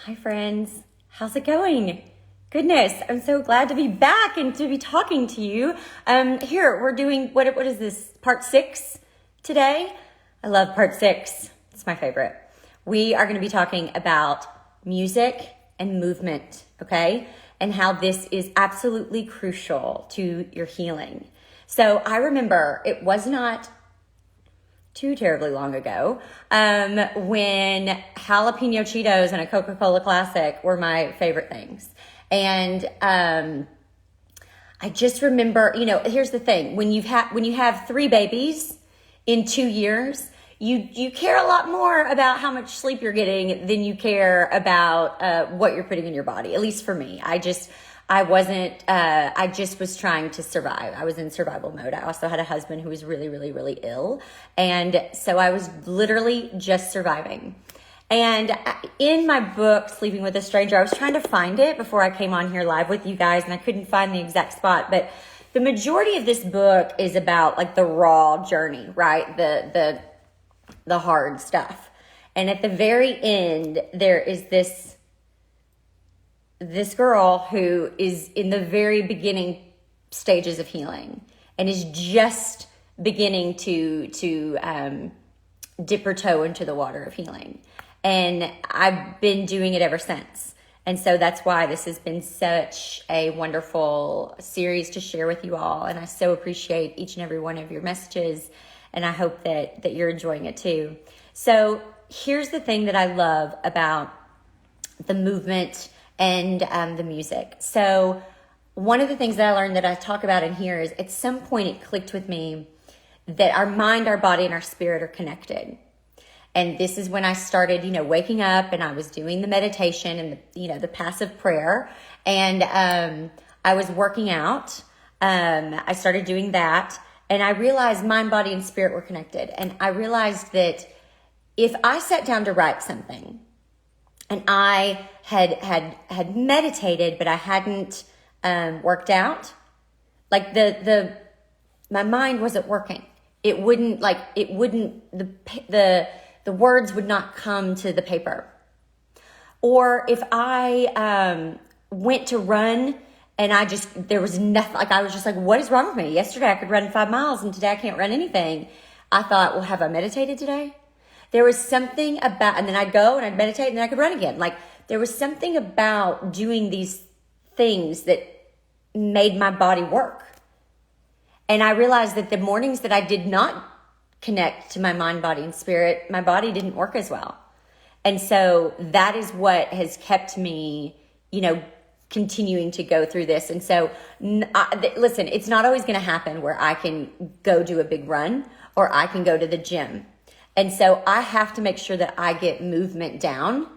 Hi friends, how's it going? Goodness, I'm so glad to be back and to be talking to you. Here, we're doing, what is this, part 6 today? I love part 6, it's my favorite. We are gonna be talking about music and movement, okay? And how this is absolutely crucial to your healing. So I remember it was not too terribly long ago, when jalapeno Cheetos and a Coca-Cola Classic were my favorite things. And I just remember, here's the thing: when you have 3 babies in 2 years, you care a lot more about how much sleep you're getting than you care about what you're putting in your body. At least for me, I just was trying to survive. I was in survival mode. I also had a husband who was really, really, really ill. And so I was literally just surviving. And in my book, Sleeping with a Stranger, I was trying to find it before I came on here live with you guys, and I couldn't find the exact spot. But the majority of this book is about like the raw journey, right? The hard stuff. And at the very end, there is this girl who is in the very beginning stages of healing and is just beginning to dip her toe into the water of healing. And I've been doing it ever since. And so that's why this has been such a wonderful series to share with you all. And I so appreciate each and every one of your messages. And I hope that you're enjoying it too. So here's the thing that I love about the movement and the music. So one of the things that I learned that I talk about in here is at some point it clicked with me that our mind, our body, and our spirit are connected. And this is when I started, waking up, and I was doing the meditation and the passive prayer, and I was working out. I started doing that, and I realized mind, body, and spirit were connected. And I realized that if I sat down to write something, and I had meditated, but I hadn't worked out, like my mind wasn't working. The words would not come to the paper. Or if I went to run and there was nothing, like I was just like, what is wrong with me? Yesterday I could run 5 miles and today I can't run anything. I thought, well, have I meditated today? There was something about, and then I'd go and I'd meditate and then I could run again. Like there was something about doing these things that made my body work. And I realized that the mornings that I did not connect to my mind, body, and spirit, my body didn't work as well. And so that is what has kept me, continuing to go through this. And so, listen, it's not always going to happen where I can go do a big run or I can go to the gym. And so I have to make sure that I get movement down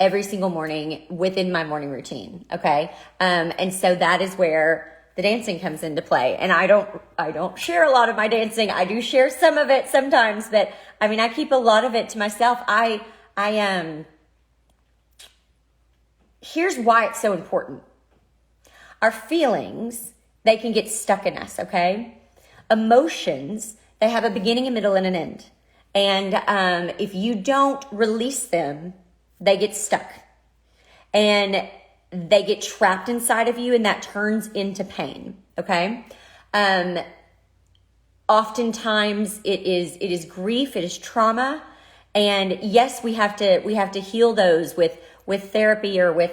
every single morning within my morning routine. Okay. And so that is where the dancing comes into play. And I don't share a lot of my dancing. I do share some of it sometimes, but I keep a lot of it to myself. Here's why it's so important. Our feelings, they can get stuck in us. Okay. Emotions, they have a beginning, a middle, and an end. And if you don't release them, they get stuck and they get trapped inside of you, and that turns into pain. Okay. Oftentimes it is grief, it is trauma. And yes, we have to heal those with therapy or with,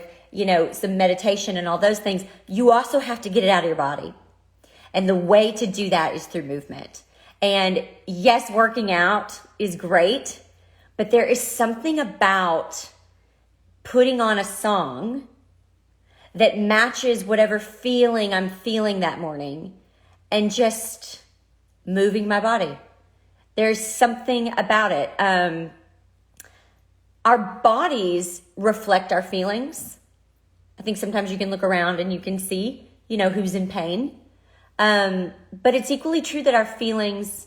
some meditation and all those things. You also have to get it out of your body. And the way to do that is through movement. And yes, working out is great, but there is something about putting on a song that matches whatever feeling I'm feeling that morning and just moving my body. There's something about it. Our bodies reflect our feelings. I think sometimes you can look around and you can see, who's in pain. But it's equally true that our feelings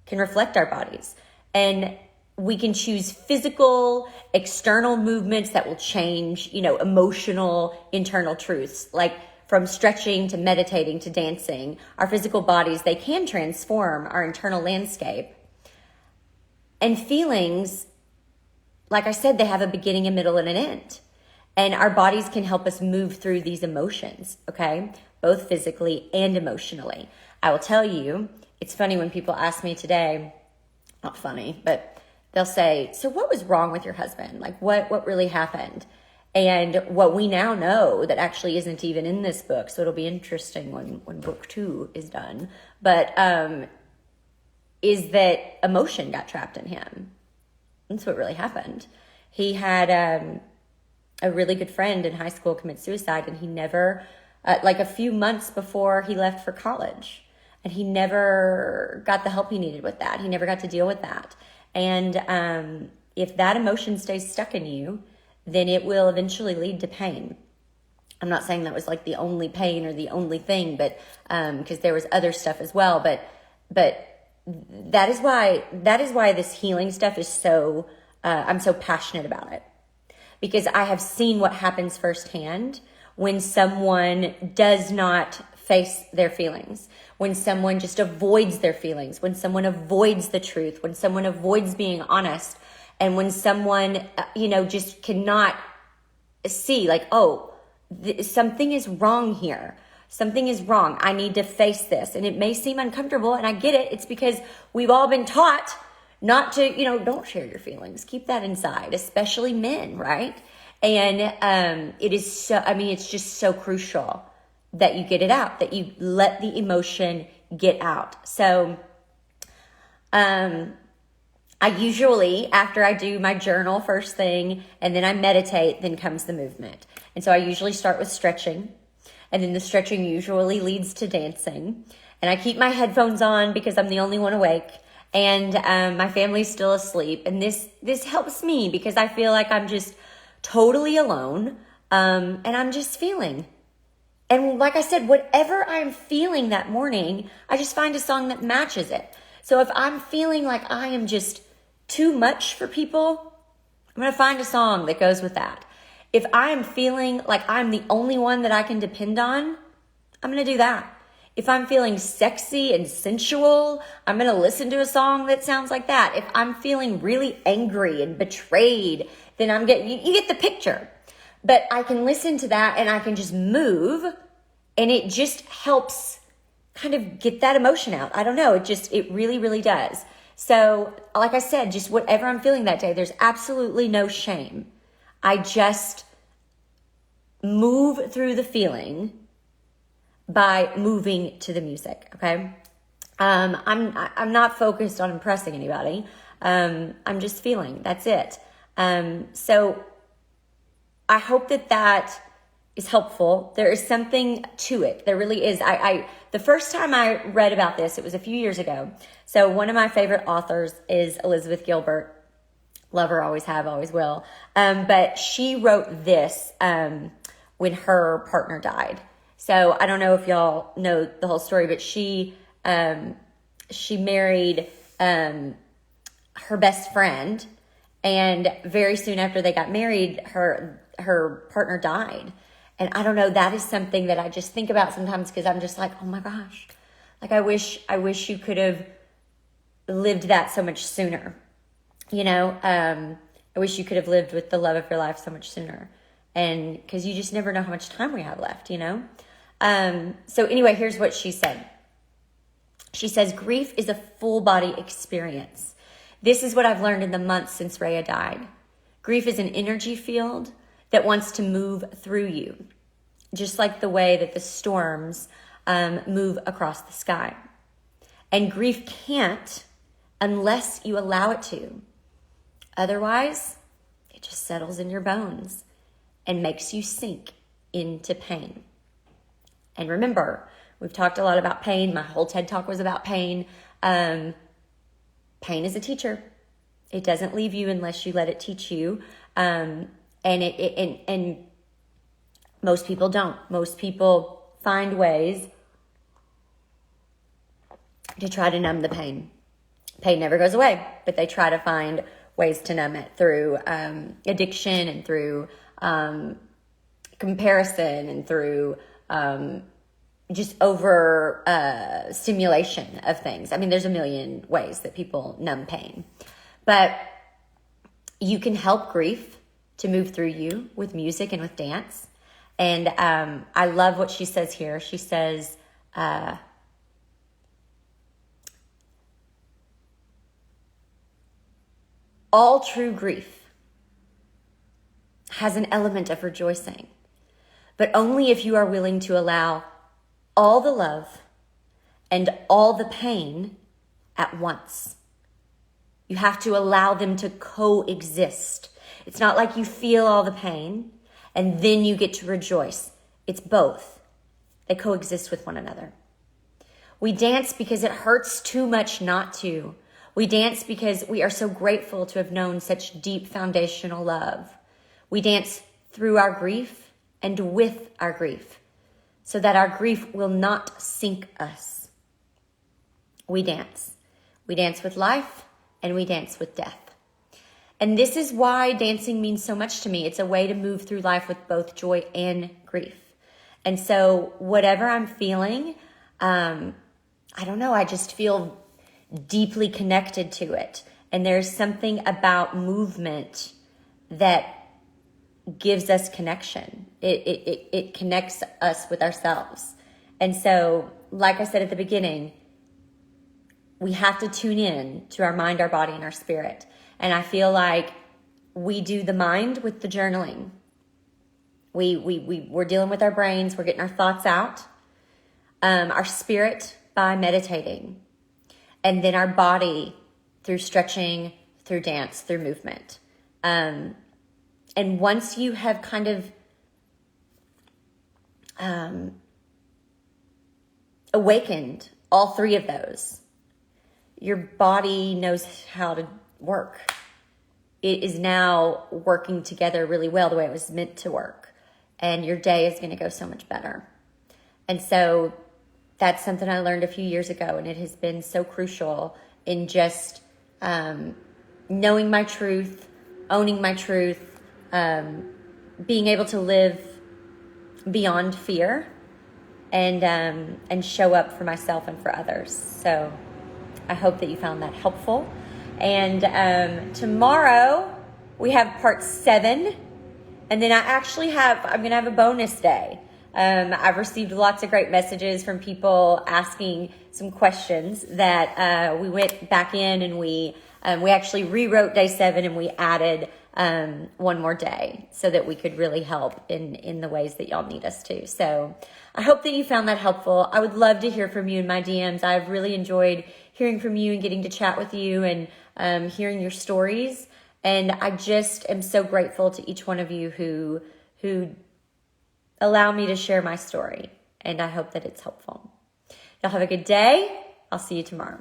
can reflect our bodies, and we can choose physical, external movements that will change, emotional, internal truths, like from stretching to meditating to dancing. Our physical bodies, they can transform our internal landscape. And feelings, like I said, they have a beginning, a middle, and an end. And our bodies can help us move through these emotions, okay? Both physically and emotionally. I will tell you, it's funny when people ask me today, not funny, but they'll say, so what was wrong with your husband? Like what really happened? And what we now know that actually isn't even in this book, so it'll be interesting when book 2 is done, but is that emotion got trapped in him. That's what really happened. He had a really good friend in high school commit suicide, and he never, like a few months before he left for college, and he never got the help he needed with that. He never got to deal with that. And if that emotion stays stuck in you, then it will eventually lead to pain. I'm not saying that was like the only pain or the only thing, but because there was other stuff as well. But that is why this healing stuff is so, I'm so passionate about it, because I have seen what happens firsthand when someone does not face their feelings, when someone just avoids their feelings, when someone avoids the truth, when someone avoids being honest, and when someone, just cannot see like, oh, something is wrong here. Something is wrong. I need to face this. And it may seem uncomfortable, and I get it. It's because we've all been taught not to, don't share your feelings. Keep that inside, especially men, right? And it is so, it's just so crucial that you get it out, that you let the emotion get out. So I usually, after I do my journal first thing, and then I meditate, then comes the movement. And so I usually start with stretching, and then the stretching usually leads to dancing. And I keep my headphones on because I'm the only one awake, and my family's still asleep. And this helps me because I feel like I'm just totally alone, and I'm just feeling. And like I said, whatever I'm feeling that morning, I just find a song that matches it. So if I'm feeling like I am just too much for people, I'm going to find a song that goes with that. If I'm feeling like I'm the only one that I can depend on, I'm going to do that. If I'm feeling sexy and sensual, I'm going to listen to a song that sounds like that. If I'm feeling really angry and betrayed, then you get the picture. But I can listen to that and I can just move, and it just helps kind of get that emotion out. I don't know. It really, really does. So like I said, just whatever I'm feeling that day, there's absolutely no shame. I just move through the feeling by moving to the music. Okay. I'm not focused on impressing anybody. I'm just feeling, that's it. So I hope that is helpful. There is something to it. There really is. The first time I read about this, it was a few years ago. So one of my favorite authors is Elizabeth Gilbert. Love her, always have, always will. But she wrote this when her partner died. So I don't know if y'all know the whole story, but she married her best friend, and very soon after they got married, her partner died. And I don't know, that is something that I just think about sometimes, because I'm just like, oh my gosh, like I wish you could have lived that so much sooner. I wish you could have lived with the love of your life so much sooner. And because you just never know how much time we have left, So anyway, here's what she said. She says, grief is a full body experience. This is what I've learned in the months since Rhea died. Grief is an energy field that wants to move through you, just like the way that the storms move across the sky. And grief can't unless you allow it to. Otherwise, it just settles in your bones and makes you sink into pain. And remember, we've talked a lot about pain. My whole TED Talk was about pain. Pain is a teacher. It doesn't leave you unless you let it teach you. And most people don't. Most people find ways to try to numb the pain. Pain never goes away, but they try to find ways to numb it through addiction and through comparison and through just over stimulation of things. There's a million ways that people numb pain. But, you can help grief to move through you with music and with dance. And I love what she says here. She says, all true grief has an element of rejoicing, but only if you are willing to allow all the love and all the pain at once. You have to allow them to coexist. It's not like you feel all the pain and then you get to rejoice. It's both. They coexist with one another. We dance because it hurts too much not to. We dance because we are so grateful to have known such deep foundational love. We dance through our grief and with our grief so that our grief will not sink us. We dance. We dance with life and we dance with death. And this is why dancing means so much to me. It's a way to move through life with both joy and grief. And so whatever I'm feeling, I don't know, I just feel deeply connected to it. And there's something about movement that gives us connection. It connects us with ourselves. And so, like I said at the beginning, we have to tune in to our mind, our body, and our spirit. And I feel like we do the mind with the journaling. We're dealing with our brains. We're getting our thoughts out. Our spirit by meditating. And then our body through stretching, through dance, through movement. And once you have kind of awakened all three of those, your body knows how to work. It is now working together really well the way it was meant to work. And your day is going to go so much better. And so that's something I learned a few years ago, and it has been so crucial in just knowing my truth, owning my truth, being able to live beyond fear and show up for myself and for others. So I hope that you found that helpful. And tomorrow we have part 7. And then I'm going to have a bonus day. I've received lots of great messages from people asking some questions that we went back in and we actually rewrote day 7 and we added one more day so that we could really help in the ways that y'all need us to. So I hope that you found that helpful. I would love to hear from you in my DMs. I've really enjoyed hearing from you and getting to chat with you and hearing your stories. And I just am so grateful to each one of you who allow me to share my story. And I hope that it's helpful. Y'all have a good day. I'll see you tomorrow.